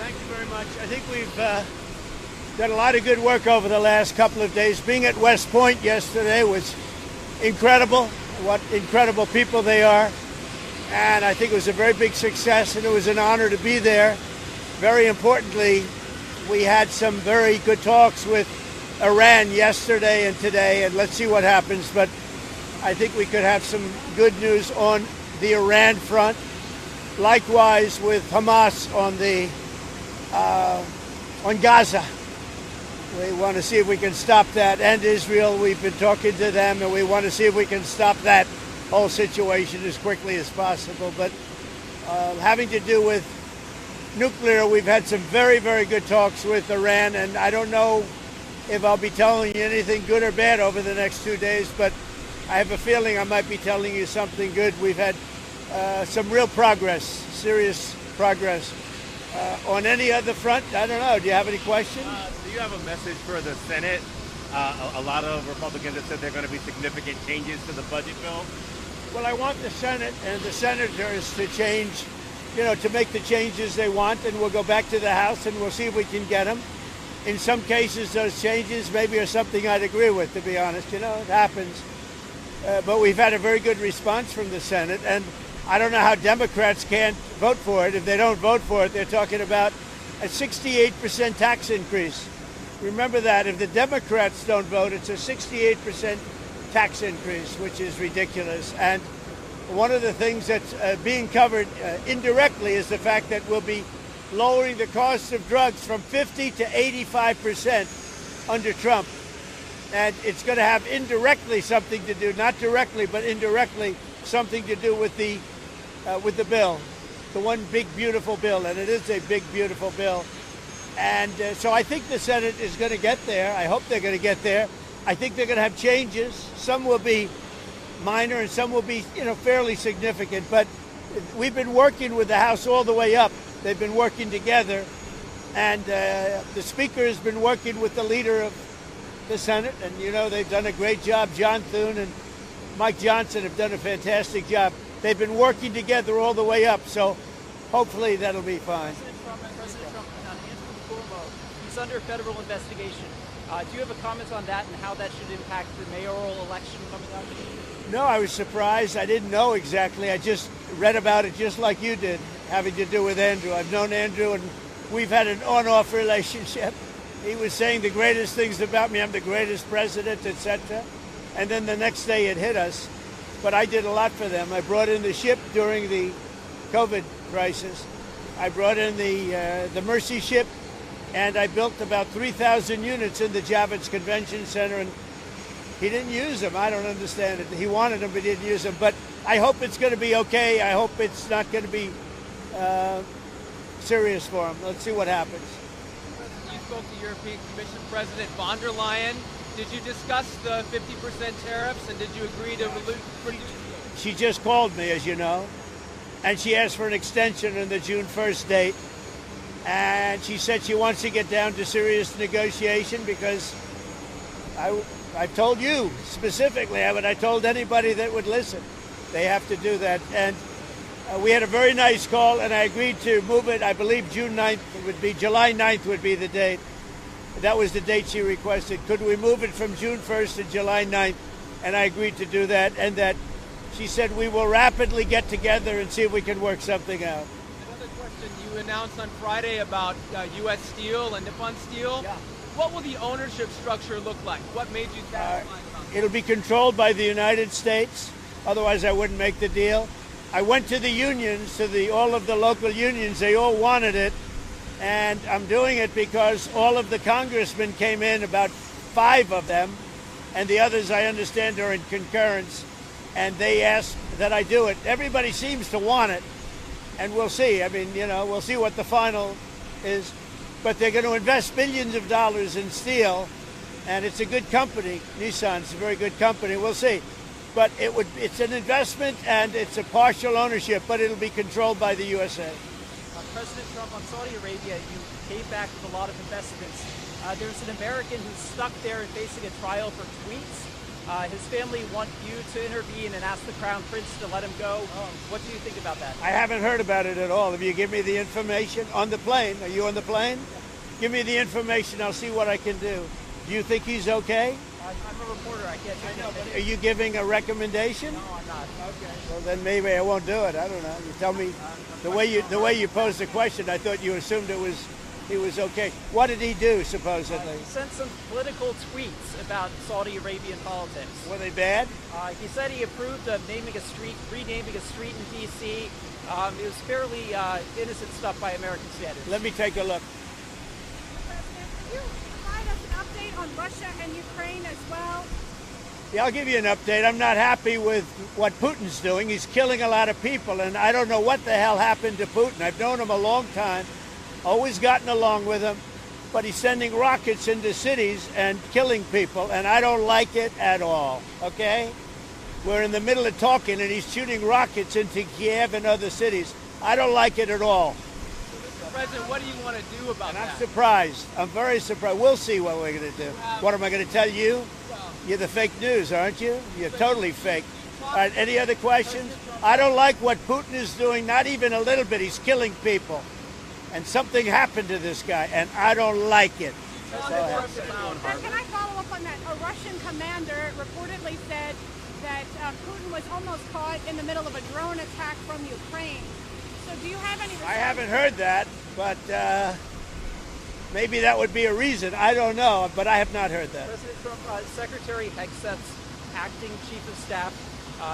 Thank you very much. I think we've done a lot of good work over the last couple of days. Being at West Point yesterday was incredible. What incredible people they are. And I think it was a very big success, and it was an honor to be there. Very importantly, we had some very good talks with Iran yesterday and today, and let's see what happens. But I think we could have some good news on the Iran front. Likewise with Hamas on Gaza. We want to see if we can stop that. And Israel, we've been talking to them, and we want to see if we can stop that whole situation as quickly as possible. But having to do with nuclear, we've had some very, very good talks with Iran, and I don't know if I'll be telling you anything good or bad over the next 2 days, but I have a feeling I might be telling you something good. We've had some real progress, serious progress. On any other front, I don't know. Do you have any questions? Do you have a message for the Senate? A lot of Republicans have said there are going to be significant changes to the budget bill. Well, I want the Senate and the senators to change, to make the changes they want, and we'll go back to the House and we'll see if we can get them. In some cases, those changes maybe are something I'd agree with, to be honest. It happens. But we've had a very good response from the Senate, and I don't know how Democrats can't vote for it. If they don't vote for it, they're talking about a 68% tax increase. Remember that. If the Democrats don't vote, it's a 68% tax increase, which is ridiculous. And one of the things that's being covered indirectly is the fact that we'll be lowering the cost of drugs from 50 to 85% under Trump. And it's going to have indirectly something to do, not directly, but indirectly something to do with the bill, the one big, beautiful bill. And it is a big, beautiful bill. And so I think the Senate is going to get there. I hope they're going to get there. I think they're going to have changes. Some will be minor and some will be, fairly significant. But we've been working with the House all the way up. They've been working together. And the Speaker has been working with the leader of the Senate. And, they've done a great job. John Thune and Mike Johnson have done a fantastic job. They've been working together all the way up. So hopefully that'll be fine. President Trump, Andrew Cuomo, he's under federal investigation. Do you have a comment on that and how that should impact the mayoral election coming up? No, I was surprised. I didn't know exactly. I just read about it just like you did, having to do with Andrew. I've known Andrew, and we've had an on-off relationship. He was saying the greatest things about me. I'm the greatest president, etc. And then the next day it hit us. But I did a lot for them. I brought in the ship during the COVID crisis. I brought in the Mercy ship, and I built about 3,000 units in the Javits Convention Center, and he didn't use them. I don't understand it. He wanted them, but he didn't use them. But I hope it's going to be okay. I hope it's not going to be serious for him. Let's see what happens. You spoke to European Commission President von der Leyen. Did you discuss the 50% tariffs, and did you agree to reduce? She just called me, as you know, and she asked for an extension on the June 1st date. And she said she wants to get down to serious negotiation because I've told you specifically, but I told anybody that would listen, they have to do that. And we had a very nice call, and I agreed to move it. I believe June 9th would be, July 9th would be the date. That was the date she requested. Could we move it from June 1st to July 9th? And I agreed to do that. And that she said we will rapidly get together and see if we can work something out. Another question. You announced on Friday about U.S. Steel and Nippon Steel. Yeah. What will the ownership structure look like? What made you satisfied? It'll be controlled by the United States. Otherwise, I wouldn't make the deal. I went to the unions, to all of the local unions. They all wanted it. And I'm doing it because all of the congressmen came in, about 5 of them, and the others, I understand, are in concurrence, and they asked that I do it. Everybody seems to want it, and we'll see. I mean, we'll see what the final is. But they're going to invest billions of dollars in steel, and it's a good company. Nissan's a very good company. We'll see. But it's an investment, and it's a partial ownership, but it'll be controlled by the USA. President Trump, on Saudi Arabia, you came back with a lot of investments. There's an American who's stuck there and facing a trial for tweets. His family want you to intervene and ask the Crown Prince to let him go. What do you think about that? I haven't heard about it at all. If you give me the information on the plane, are you on the plane? Give me the information. I'll see what I can do. Do you think he's okay? I'm a reporter. I can't. I know, but are you giving a recommendation? No, I'm not. Okay. Well, then maybe I won't do it. I don't know. You tell me the way you posed the question. I thought you assumed he was okay. What did he do supposedly? He sent some political tweets about Saudi Arabian politics. Were they bad? He said he approved of renaming a street in D.C. It was fairly innocent stuff by American standards. Let me take a look. President, can you provide us an update on Russia and Ukraine as well? Yeah, I'll give you an update. I'm not happy with what Putin's doing. He's killing a lot of people, and I don't know what the hell happened to Putin. I've known him a long time, always gotten along with him, but he's sending rockets into cities and killing people, and I don't like it at all, okay? We're in the middle of talking, and he's shooting rockets into Kiev and other cities. I don't like it at all. Mr. President, what do you want to do about And that? I'm surprised. I'm very surprised. We'll see what we're going to do. What am I going to tell you? You're the fake news, aren't you? You're totally fake. All right, any other questions? I don't like what Putin is doing, not even a little bit. He's killing people. And something happened to this guy, and I don't like it. That's all I have to say. And can I follow up on that? A Russian commander reportedly said that Putin was almost caught in the middle of a drone attack from Ukraine. So do you have any response? I haven't heard that, but maybe that would be a reason. I don't know, but I have not heard that. President Trump, Secretary Hegseth's acting chief of staff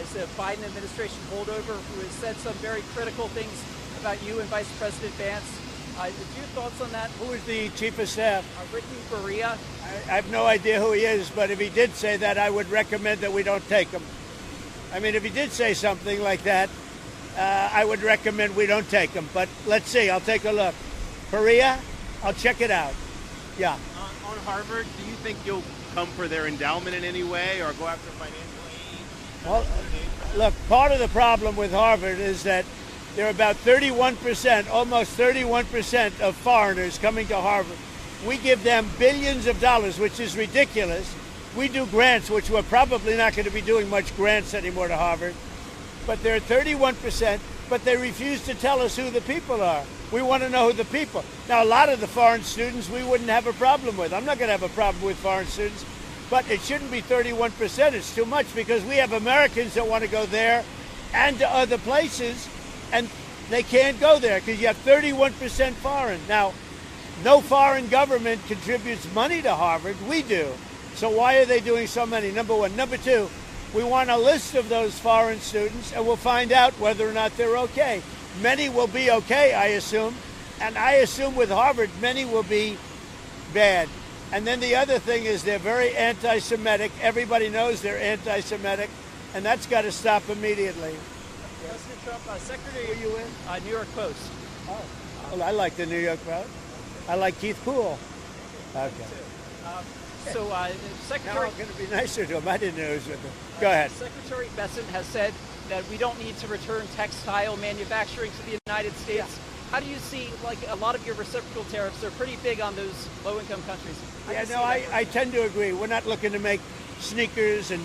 is a Biden administration holdover who has said some very critical things about you and Vice President Vance. Your thoughts on that? Who is the chief of staff? Ricky Faria. I have no idea who he is, but if he did say that, I would recommend that we don't take him. I mean, if he did say something like that, I would recommend we don't take him. But let's see. I'll take a look. Korea, I'll check it out. Yeah. On Harvard, do you think you'll come for their endowment in any way or go after financial aid? Well, look, part of the problem with Harvard is that there are about 31%, almost 31% of foreigners coming to Harvard. We give them billions of dollars, which is ridiculous. We do grants, which we're probably not going to be doing much grants anymore to Harvard. But there are 31%, but they refuse to tell us who the people are. We want to know who the people. Now, a lot of the foreign students we wouldn't have a problem with. I'm not going to have a problem with foreign students, but it shouldn't be 31%. It's too much because we have Americans that want to go there and to other places, and they can't go there because you have 31% foreign. Now, no foreign government contributes money to Harvard. We do. So why are they doing so many? Number one. Number two, we want a list of those foreign students, and we'll find out whether or not they're okay. Many will be okay, I assume, and I assume with Harvard, many will be bad. And then the other thing is they're very anti-Semitic. Everybody knows they're anti-Semitic, and that's got to stop immediately. President Trump, Secretary Who are you in? New York Post. Oh, well, I like the New York Post. I like Keith Poole. Okay. So, Now Secretary I'm going to be nicer to him. I didn't know he was with him. Go ahead. Secretary Bessent has said that we don't need to return textile manufacturing to the United States. Yeah. How do you see, like, a lot of your reciprocal tariffs are pretty big on those low-income countries? How do Yeah, you see no, that? I tend to agree. We're not looking to make sneakers and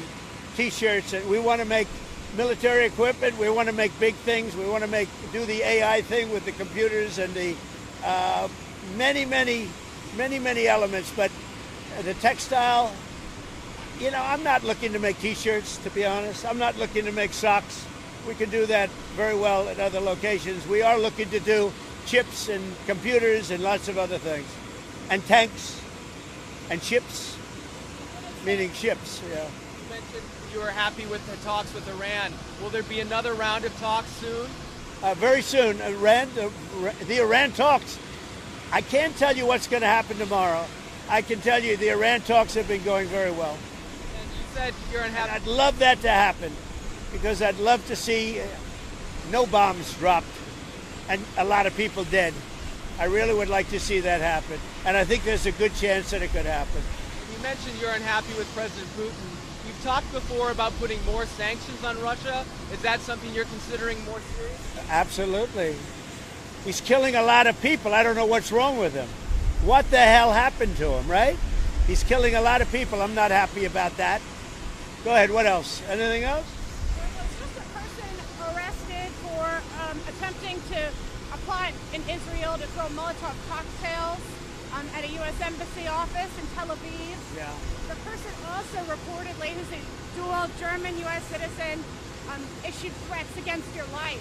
T-shirts. We want to make military equipment. We want to make big things. We want to do the AI thing with the computers and the many elements. But the textile, you know, I'm not looking to make T-shirts, to be honest. I'm not looking to make socks. We can do that very well at other locations. We are looking to do chips and computers and lots of other things. And tanks and ships, meaning ships, yeah. You mentioned you were happy with the talks with Iran. Will there be another round of talks soon? Very soon, the Iran talks. I can't tell you what's going to happen tomorrow. I can tell you the Iran talks have been going very well. And you said you're And unhappy. I'd love that to happen because I'd love to see no bombs dropped and a lot of people dead. I really would like to see that happen. And I think there's a good chance that it could happen. You mentioned you're unhappy with President Putin. You've talked before about putting more sanctions on Russia. Is that something you're considering more serious? Absolutely. He's killing a lot of people. I don't know what's wrong with him. What the hell happened to him, right? He's killing a lot of people. I'm not happy about that. Go ahead. What else? Anything else? There was just a person arrested for attempting to apply in Israel to throw Molotov cocktails at a U.S. Embassy office in Tel Aviv. Yeah. The person also reportedly, who's a dual German-U.S. citizen, issued threats against your life.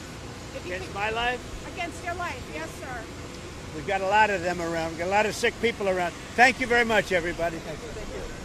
Against my life? Against your life, yes, sir. We've got a lot of them around. We've got a lot of sick people around. Thank you very much, everybody. Thank you. Thank you.